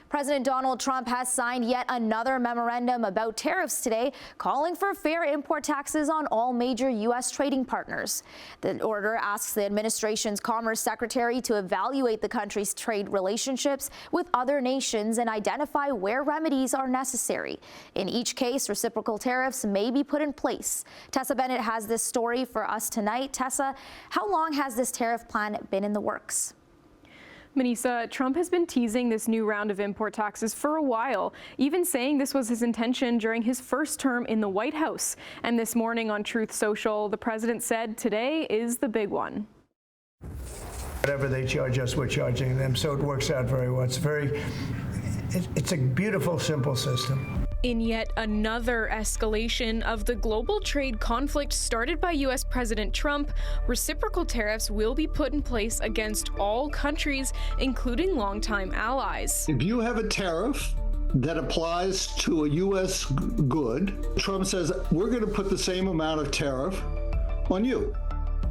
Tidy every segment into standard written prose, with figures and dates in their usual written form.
President Donald Trump has signed yet another memorandum about tariffs today, calling for fair import taxes on all major U.S. trading partners. The order asks the administration's Commerce Secretary to evaluate the country's trade relationships with other nations and identify where remedies are necessary. In each case, reciprocal tariffs may be put in place. Tessa Bennett has this story for us tonight. Tessa, how long has this tariff plan been in the works? Manisa, Trump has been teasing this new round of import taxes for a while, even saying this was his intention during his first term in the White House. And this morning on Truth Social, the president said today is the big one. Whatever they charge us, we're charging them, so it works out very well. It's a beautiful, simple system. In yet another escalation of the global trade conflict started by U.S. President Trump, reciprocal tariffs will be put in place against all countries, including longtime allies. If you have a tariff that applies to a U.S. good, Trump says, we're going to put the same amount of tariff on you.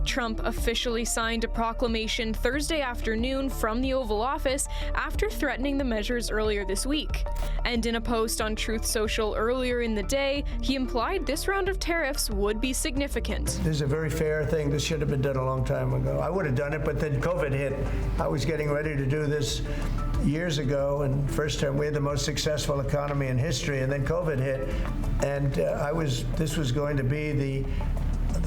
Trump officially signed a proclamation Thursday afternoon from the Oval Office after threatening the measures earlier this week. And in a post on Truth Social earlier in the day, he implied this round of tariffs would be significant. This is a very fair thing. This should have been done a long time ago. I would have done it, but then COVID hit. I was getting ready to do this years ago, and first time we had the most successful economy in history, and then COVID hit, and this was going to be the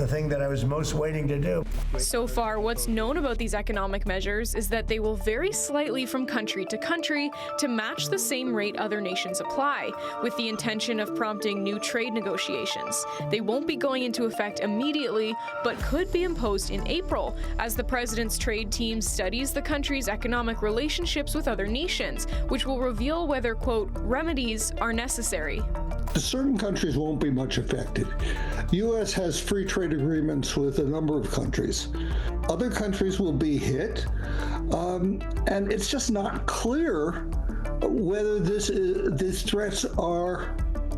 thing that I was most waiting to do. So far, what's known about these economic measures is that they will vary slightly from country to country to match the same rate other nations apply, with the intention of prompting new trade negotiations. They won't be going into effect immediately, but could be imposed in April, as the president's trade team studies the country's economic relationships with other nations, which will reveal whether, quote, remedies are necessary. Certain countries won't be much affected. U.S. has free trade agreements with a number of countries. Other countries will be hit, and it's just not clear whether these threats are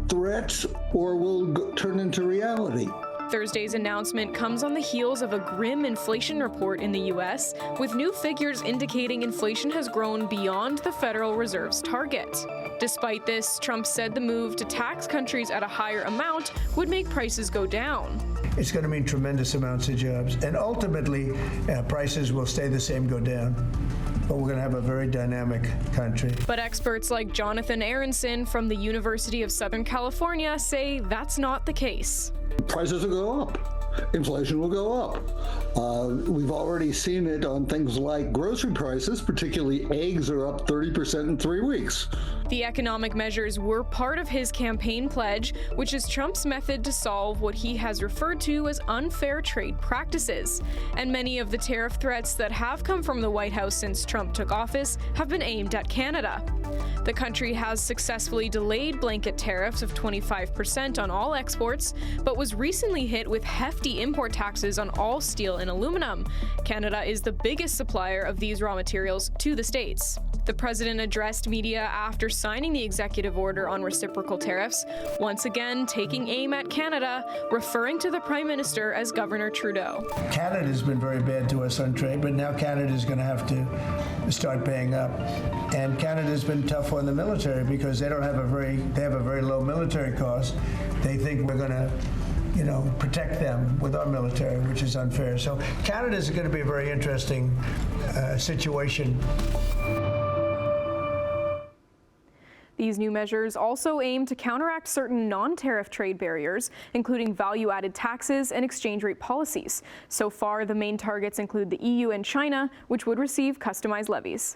threats or will turn into reality. Thursday's announcement comes on the heels of a grim inflation report in the U.S., with new figures indicating inflation has grown beyond the Federal Reserve's target. Despite this, Trump said the move to tax countries at a higher amount would make prices go down. It's going to mean tremendous amounts of jobs, and ultimately prices will stay the same, go down. But we're going to have a very dynamic country. But experts like Jonathan Aronson from the University of Southern California say that's not the case. Prices will go up. Inflation will go up. We've already seen it on things like grocery prices, particularly eggs are up 30% in 3 weeks. The economic measures were part of his campaign pledge, which is Trump's method to solve what he has referred to as unfair trade practices. And many of the tariff threats that have come from the White House since Trump took office have been aimed at Canada. The country has successfully delayed blanket tariffs of 25% on all exports, but was recently hit with hefty import taxes on all steel and aluminum. Canada is the biggest supplier of these raw materials to the States. The president addressed media after signing the executive order on reciprocal tariffs, once again taking aim at Canada, referring to the Prime Minister as Governor Trudeau. Canada's been very bad to us on trade, but now Canada's going to have to start paying up. And Canada's been tough on the military because they have a very low military cost. They think we're going to protect them with our military, which is unfair. So Canada's going to be a very interesting situation. These new measures also aim to counteract certain non-tariff trade barriers, including value-added taxes and exchange rate policies. So far, the main targets include the EU and China, which would receive customized levies.